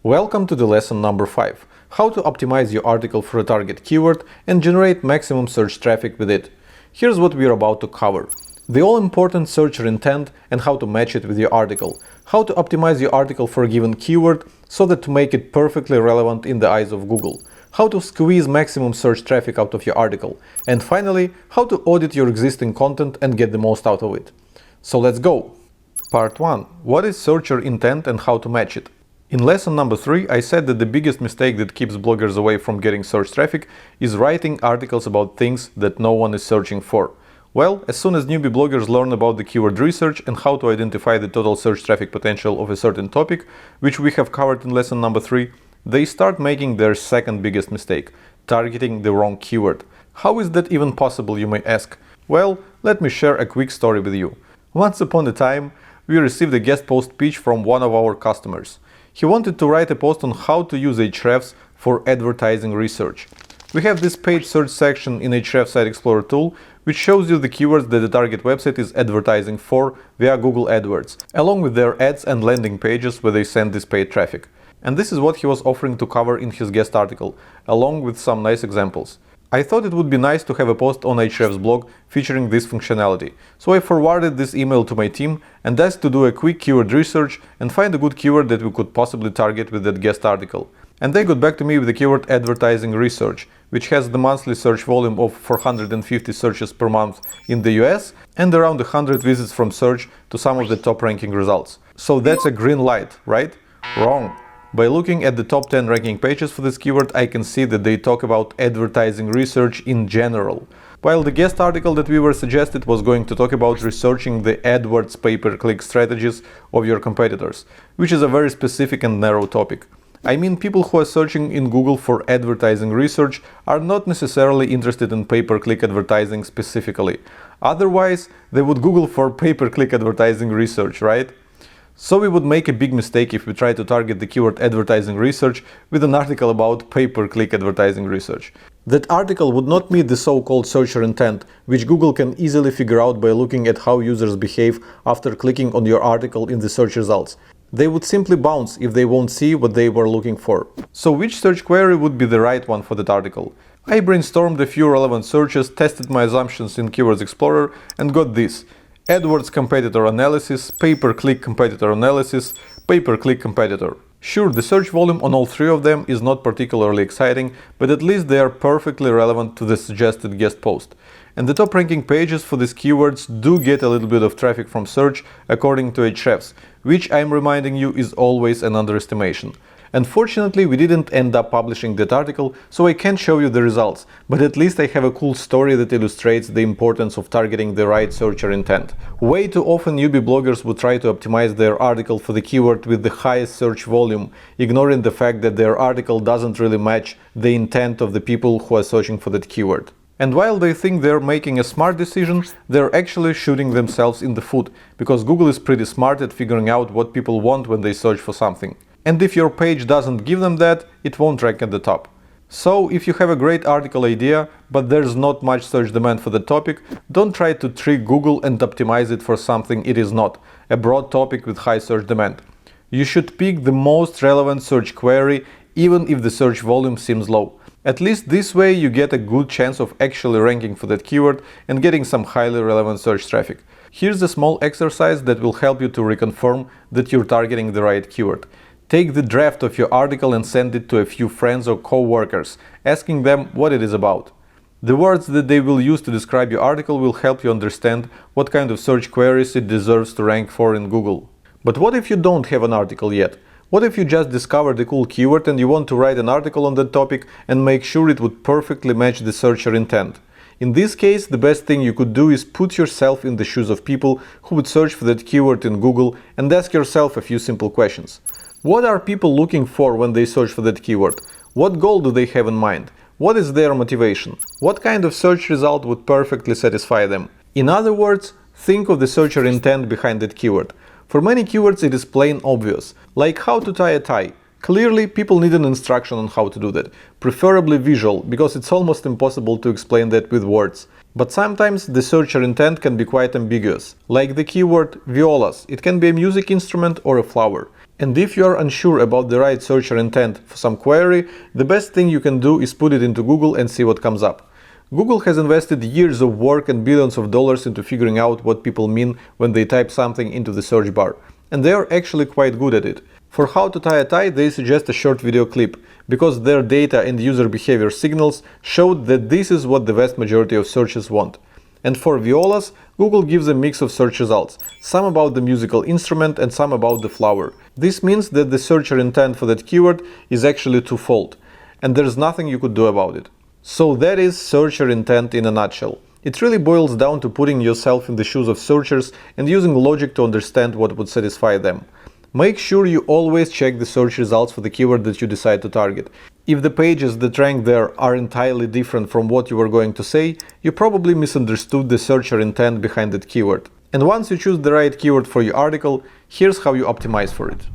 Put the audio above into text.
Welcome to the lesson number 5, how to optimize your article for a target keyword and generate maximum search traffic with it. Here's what we're about to cover. The all-important searcher intent and how to match it with your article. How to optimize your article for a given keyword so that to make it perfectly relevant in the eyes of Google. How to squeeze maximum search traffic out of your article. And finally, how to audit your existing content and get the most out of it. So let's go! Part 1. What is searcher intent and how to match it? In lesson number 3, I said that the biggest mistake that keeps bloggers away from getting search traffic is writing articles about things that no one is searching for. Well, as soon as newbie bloggers learn about the keyword research and how to identify the total search traffic potential of a certain topic, which we have covered in lesson number 3, they start making their second biggest mistake, targeting the wrong keyword. How is that even possible, you may ask? Well, let me share a quick story with you. Once upon a time, we received a guest post pitch from one of our customers. He wanted to write a post on how to use Ahrefs for advertising research. We have this page search section in Ahrefs Site Explorer tool, which shows you the keywords that the target website is advertising for via Google AdWords, along with their ads and landing pages where they send this paid traffic. And this is what he was offering to cover in his guest article, along with some nice examples. I thought it would be nice to have a post on Ahrefs blog featuring this functionality, so I forwarded this email to my team and asked to do a quick keyword research and find a good keyword that we could possibly target with that guest article. And they got back to me with the keyword advertising research, which has the monthly search volume of 450 searches per month in the US and around 100 visits from search to some of the top ranking results. So that's a green light, right? Wrong. By looking at the top 10 ranking pages for this keyword, I can see that they talk about advertising research in general, while the guest article that we were suggested was going to talk about researching the AdWords pay-per-click strategies of your competitors, which is a very specific and narrow topic. I mean, people who are searching in Google for advertising research are not necessarily interested in pay-per-click advertising specifically. Otherwise, they would Google for pay-per-click advertising research, right? So we would make a big mistake if we try to target the keyword advertising research with an article about pay-per-click advertising research. That article would not meet the so-called searcher intent, which Google can easily figure out by looking at how users behave after clicking on your article in the search results. They would simply bounce if they won't see what they were looking for. So which search query would be the right one for that article? I brainstormed a few relevant searches, tested my assumptions in Keywords Explorer and got this: AdWords competitor analysis, pay-per-click competitor analysis, pay-per-click competitor. Sure, the search volume on all three of them is not particularly exciting, but at least they are perfectly relevant to the suggested guest post. And the top ranking pages for these keywords do get a little bit of traffic from search according to Ahrefs, which I'm reminding you is always an underestimation. Unfortunately, we didn't end up publishing that article, so I can't show you the results, but at least I have a cool story that illustrates the importance of targeting the right searcher intent. Way too often newbie bloggers would try to optimize their article for the keyword with the highest search volume, ignoring the fact that their article doesn't really match the intent of the people who are searching for that keyword. And while they think they're making a smart decision, they're actually shooting themselves in the foot, because Google is pretty smart at figuring out what people want when they search for something. And if your page doesn't give them that, it won't rank at the top. So if you have a great article idea, but there's not much search demand for the topic, don't try to trick Google and optimize it for something it is not, a broad topic with high search demand. You should pick the most relevant search query, even if the search volume seems low. At least this way you get a good chance of actually ranking for that keyword and getting some highly relevant search traffic. Here's a small exercise that will help you to reconfirm that you're targeting the right keyword. Take the draft of your article and send it to a few friends or co-workers, asking them what it is about. The words that they will use to describe your article will help you understand what kind of search queries it deserves to rank for in Google. But what if you don't have an article yet? What if you just discovered a cool keyword and you want to write an article on that topic and make sure it would perfectly match the searcher intent? In this case, the best thing you could do is put yourself in the shoes of people who would search for that keyword in Google and ask yourself a few simple questions. What are people looking for when they search for that keyword? What goal do they have in mind? What is their motivation? What kind of search result would perfectly satisfy them? In other words, think of the searcher intent behind that keyword. For many keywords it is plain obvious, like how to tie a tie. Clearly, people need an instruction on how to do that, preferably visual, because it's almost impossible to explain that with words. But sometimes the searcher intent can be quite ambiguous, like the keyword violas. It can be a music instrument or a flower. And if you are unsure about the right searcher intent for some query, the best thing you can do is put it into Google and see what comes up. Google has invested years of work and billions of dollars into figuring out what people mean when they type something into the search bar, and they are actually quite good at it. For how to tie a tie, they suggest a short video clip, because their data and user behavior signals showed that this is what the vast majority of searches want. And for violas, Google gives a mix of search results, some about the musical instrument and some about the flower. This means that the searcher intent for that keyword is actually twofold, and there's nothing you could do about it. So that is searcher intent in a nutshell. It really boils down to putting yourself in the shoes of searchers and using logic to understand what would satisfy them. Make sure you always check the search results for the keyword that you decide to target. If the pages that rank there are entirely different from what you were going to say, you probably misunderstood the searcher intent behind that keyword. And once you choose the right keyword for your article, here's how you optimize for it.